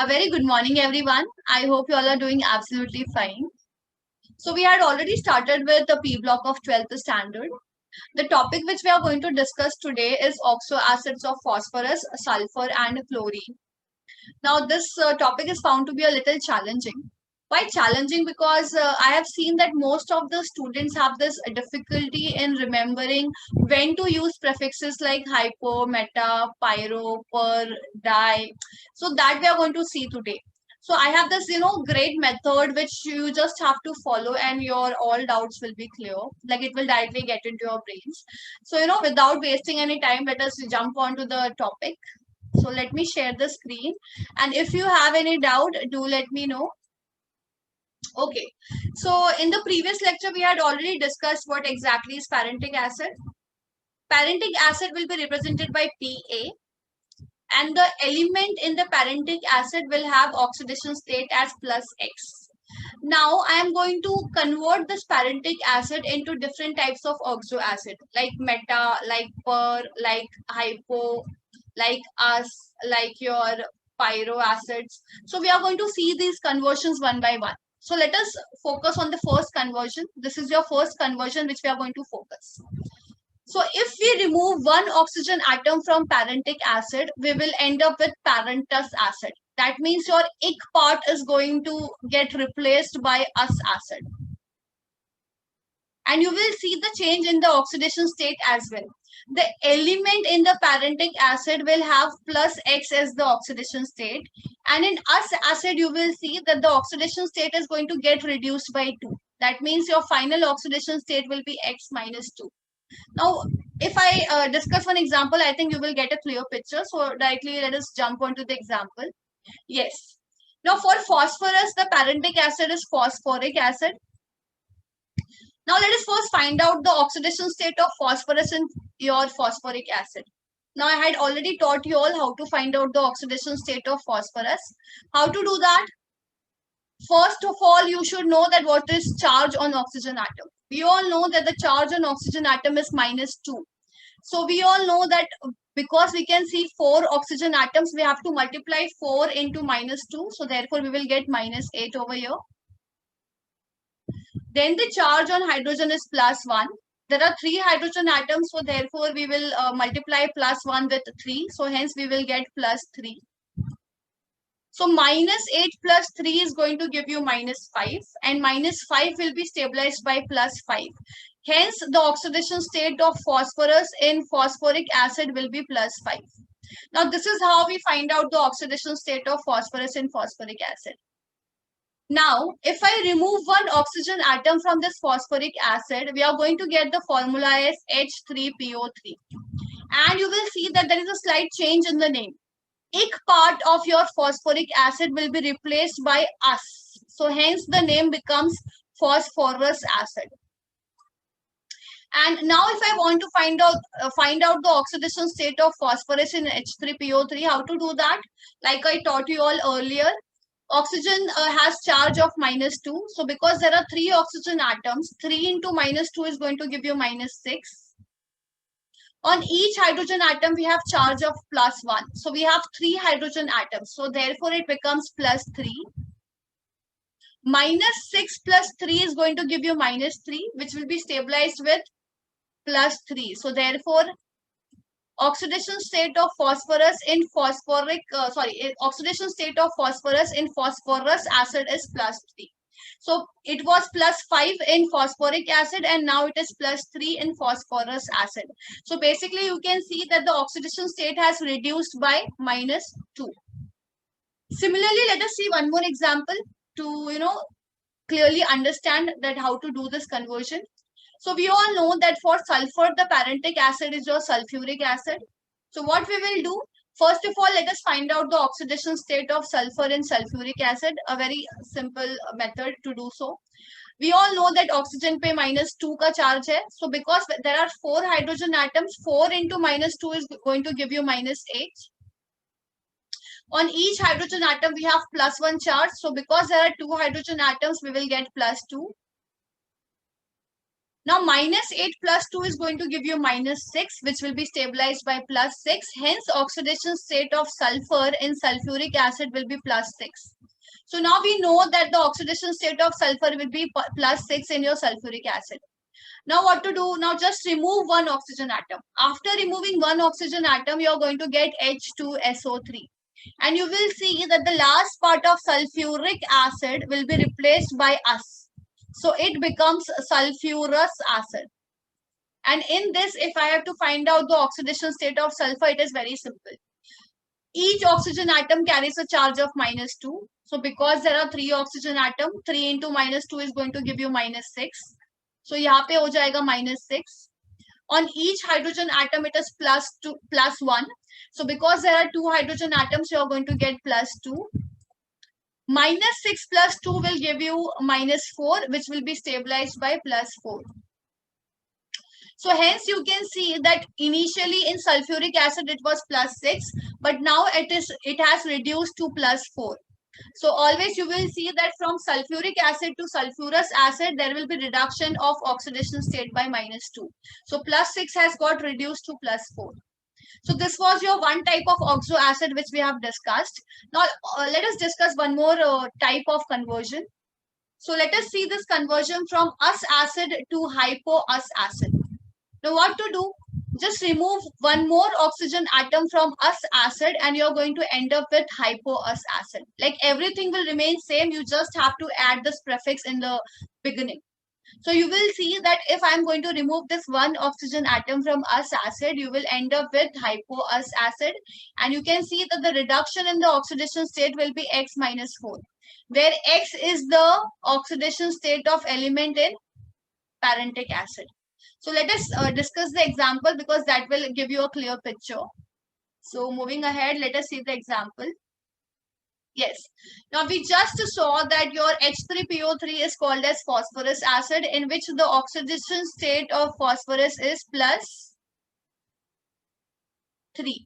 A very good morning, everyone. I hope you all are doing absolutely fine. So, we had already started with the P block of 12th standard. The topic which we are going to discuss today is oxo acids of phosphorus, sulfur, and chlorine. Now, this topic is found to be a little challenging. Why challenging? Because I have seen that most of the students have this difficulty in remembering when to use prefixes like hypo, meta, pyro, per, di. So that we are going to see today. So I have this, great method which you just have to follow and your all doubts will be clear. Like it will directly get into your brains. So, without wasting any time, let us jump on to the topic. So let me share the screen. And if you have any doubt, do let me know. Okay. So in the previous lecture, we had already discussed what exactly is parentic acid. Parentic acid will be represented by Pa, and the element in the parentic acid will have oxidation state as plus X. Now I am going to convert this parentic acid into different types of oxo acid like meta, like per, like hypo, like us, like your pyro acids. So we are going to see these conversions one by one. So let us focus on the first conversion. This is your first conversion which we are going to focus. So if we remove one oxygen atom from parentic acid, we will end up with parentous acid. That means your ic part is going to get replaced by us acid. And you will see the change in the oxidation state as well. The element in the parentic acid will have plus X as the oxidation state. And in us acid, you will see that the oxidation state is going to get reduced by 2. That means your final oxidation state will be X minus 2. Now, if I discuss one example, I think you will get a clear picture. So directly let us jump onto the example. Yes. Now for phosphorus, the parentic acid is phosphoric acid. Now let us first find out the oxidation state of phosphorus in your phosphoric acid. Now I had already taught you all how to find out the oxidation state of phosphorus. How to do that? First of all, you should know that what is charge on oxygen atom. We all know that the charge on oxygen atom is minus 2. So we all know that because we can see 4 oxygen atoms, we have to multiply 4 into minus 2. So therefore, we will get minus 8 over here. Then the charge on hydrogen is plus 1. There are 3 hydrogen atoms, so therefore we will multiply plus 1 with 3. So hence we will get plus 3. So minus 8 plus 3 is going to give you minus 5, and minus 5 will be stabilized by plus 5. Hence the oxidation state of phosphorus in phosphoric acid will be plus 5. Now this is how we find out the oxidation state of phosphorus in phosphoric acid. Now, if I remove one oxygen atom from this phosphoric acid, we are going to get the formula as H3PO3. And you will see that there is a slight change in the name. Ic part of your phosphoric acid will be replaced by us. So hence the name becomes phosphorus acid. And now if I want to find out the oxidation state of phosphorus in H3PO3, how to do that? Like I taught you all earlier, oxygen has charge of minus 2. So because there are 3 oxygen atoms, 3 into minus 2 is going to give you minus 6. On each hydrogen atom, we have charge of plus 1. So we have 3 hydrogen atoms. So therefore, it becomes plus 3. Minus 6 plus 3 is going to give you minus 3, which will be stabilized with plus 3. So therefore, oxidation state of phosphorus in oxidation state of phosphorus in phosphorus acid is plus 3. So it was plus 5 in phosphoric acid and now it is plus 3 in phosphorus acid. So basically you can see that the oxidation state has reduced by minus 2. Similarly, let us see one more example to clearly understand that how to do this conversion. So we all know that for sulfur, the parentic acid is your sulfuric acid. So what we will do, first of all, let us find out the oxidation state of sulfur in sulfuric acid, a very simple method to do so. We all know that oxygen पे minus 2 का charge है. So because there are 4 hydrogen atoms, 4 into minus 2 is going to give you minus 8. On each hydrogen atom, we have plus 1 charge. So because there are 2 hydrogen atoms, we will get plus 2. Now minus 8 plus 2 is going to give you minus 6, which will be stabilized by plus 6. Hence oxidation state of sulfur in sulfuric acid will be plus 6. So now we know that the oxidation state of sulfur will be plus 6 in your sulfuric acid. Now what to do? Now just remove one oxygen atom. After removing one oxygen atom, you are going to get H2SO3. And you will see that the last part of sulfuric acid will be replaced by us. So it becomes sulfurous acid. And in this, if I have to find out the oxidation state of sulfur, it is very simple. Each oxygen atom carries a charge of minus 2. So because there are 3 oxygen atoms, 3 into minus 2 is going to give you minus 6. So यहाँ पे हो जाएगा minus 6. On each hydrogen atom, it is plus 1. So because there are 2 hydrogen atoms, you are going to get plus 2. Minus 6 plus 2 will give you minus 4, which will be stabilized by plus 4. So hence you can see that initially in sulfuric acid it was plus 6, but now it has reduced to plus 4. So always you will see that from sulfuric acid to sulfurous acid, there will be reduction of oxidation state by minus 2. So plus 6 has got reduced to plus 4. So this was your one type of oxo acid which we have discussed. Now let us discuss one more type of conversion. So let us see this conversion from us acid to hypo-us acid. Now what to do? Just remove one more oxygen atom from us acid and you're going to end up with hypo-us acid. Like everything will remain same. You just have to add this prefix in the beginning. So you will see that if I'm going to remove this one oxygen atom from us acid, you will end up with hypo-us acid. And you can see that the reduction in the oxidation state will be X minus 4, where X is the oxidation state of element in parentic acid. So let us discuss the example because that will give you a clear picture. So moving ahead, let us see the example. Yes. Now we just saw that your H3PO3 is called as phosphorus acid, in which the oxidation state of phosphorus is plus 3.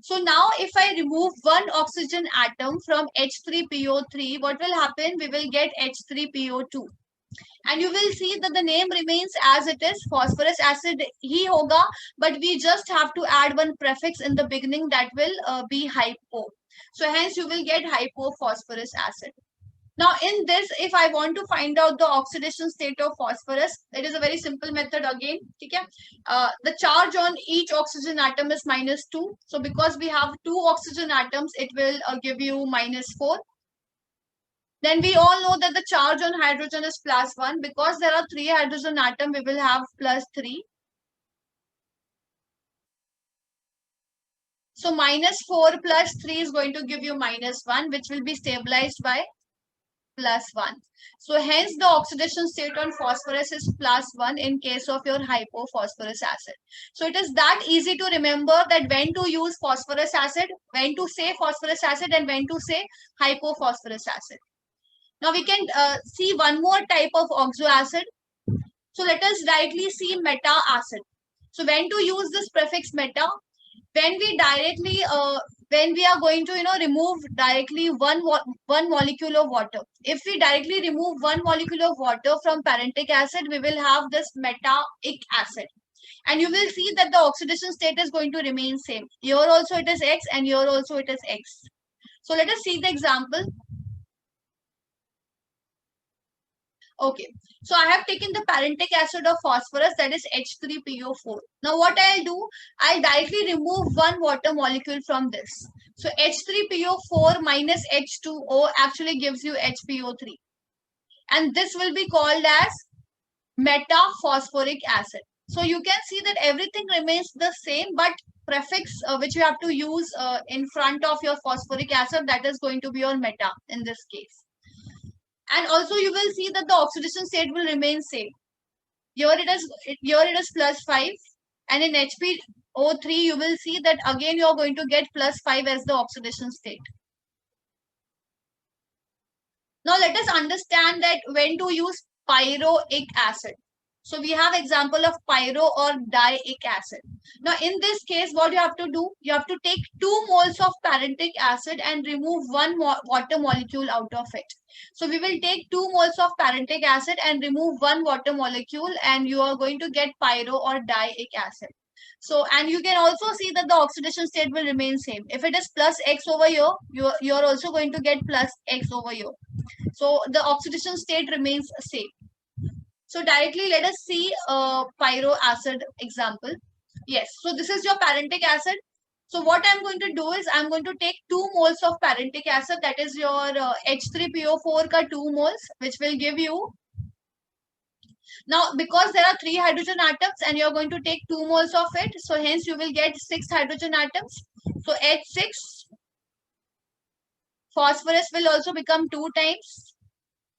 So now if I remove one oxygen atom from H3PO3, what will happen? We will get H3PO2. And you will see that the name remains as it is, phosphorus acid ही होगा, but we just have to add one prefix in the beginning that will be hypo. So hence you will get hypophosphorus acid. Now in this, if I want to find out the oxidation state of phosphorus, it is a very simple method again. Okay? The charge on each oxygen atom is minus 2. So because we have 2 oxygen atoms, it will give you minus 4. Then we all know that the charge on hydrogen is plus 1. Because there are 3 hydrogen atoms, we will have plus 3. So minus 4 plus 3 is going to give you minus 1, which will be stabilized by plus 1. So hence the oxidation state on phosphorus is plus 1 in case of your hypophosphorus acid. So it is that easy to remember that when to use phosphorus acid, when to say phosphorus acid, and when to say hypophosphorus acid. Now we can see one more type of oxo acid. So let us directly see meta acid. So when to use this prefix meta? When we directly, when we are going to, remove directly one molecule of water. If we directly remove one molecule of water from parentic acid, we will have this meta-ic acid. And you will see that the oxidation state is going to remain same. Here also it is X and here also it is X. So let us see the example. Okay, so I have taken the parentic acid of phosphorus, that is H3PO4. Now what I'll do, I'll directly remove one water molecule from this. So H3PO4 minus H2O actually gives you HPO3. And this will be called as metaphosphoric acid. So you can see that everything remains the same, but prefix which you have to use in front of your phosphoric acid, that is going to be your meta in this case. And also you will see that the oxidation state will remain same. Here it is plus 5, and in HPO3 you will see that again you are going to get plus 5 as the oxidation state. Now let us understand that when to use pyroic acid. So we have example of pyro or diic acid. Now in this case, what you have to do, you have to take 2 moles of parentic acid and remove one water molecule out of it. So we will take 2 moles of parentic acid and remove one water molecule, and you are going to get pyro or diic acid. So, and you can also see that the oxidation state will remain same. If it is plus X over here, you're also going to get plus X over here. So the oxidation state remains same. So directly let us see a pyro acid example. Yes, so this is your parentic acid. So what I'm going to do is I'm going to take 2 moles of parentic acid, that is your H3PO4 ka 2 moles, which will give you, now because there are 3 hydrogen atoms and you're going to take 2 moles of it, so hence you will get 6 hydrogen atoms. So H6, phosphorus will also become 2 times.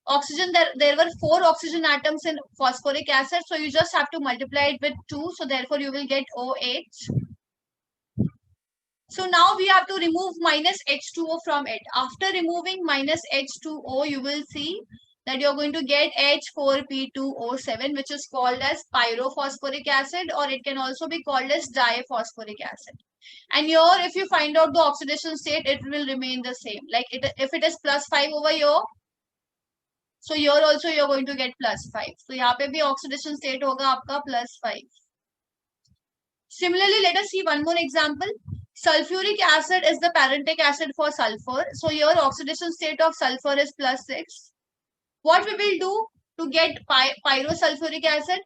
Oxygen, there were 4 oxygen atoms in phosphoric acid, so you just have to multiply it with 2, so therefore you will get OH. So now we have to remove minus H2O from it. After removing minus H2O, you will see that you're going to get H4P2O7, which is called as pyrophosphoric acid, or it can also be called as diphosphoric acid. And here, if you find out the oxidation state, it will remain the same. Like if it is plus 5 over here, so here also you're going to get plus 5. So यहाँ पे भी oxidation state होगा आपका plus 5. Similarly, let us see one more example. Sulfuric acid is the parentic acid for sulfur. So here oxidation state of sulfur is plus 6. What we will do to get pyrosulfuric acid?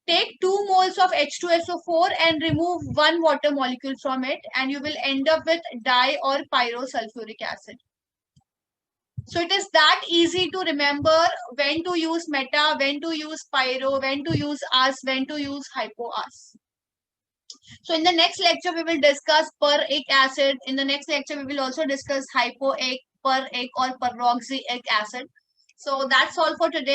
Take 2 moles of H2SO4 and remove one water molecule from it, and you will end up with di or pyrosulfuric acid. So it is that easy to remember when to use meta, when to use pyro, when to use us, when to use hypo-us. So in the next lecture, we will discuss peric acid. In the next lecture, we will also discuss hypoic, peric or peroxyic acid. So that's all for today.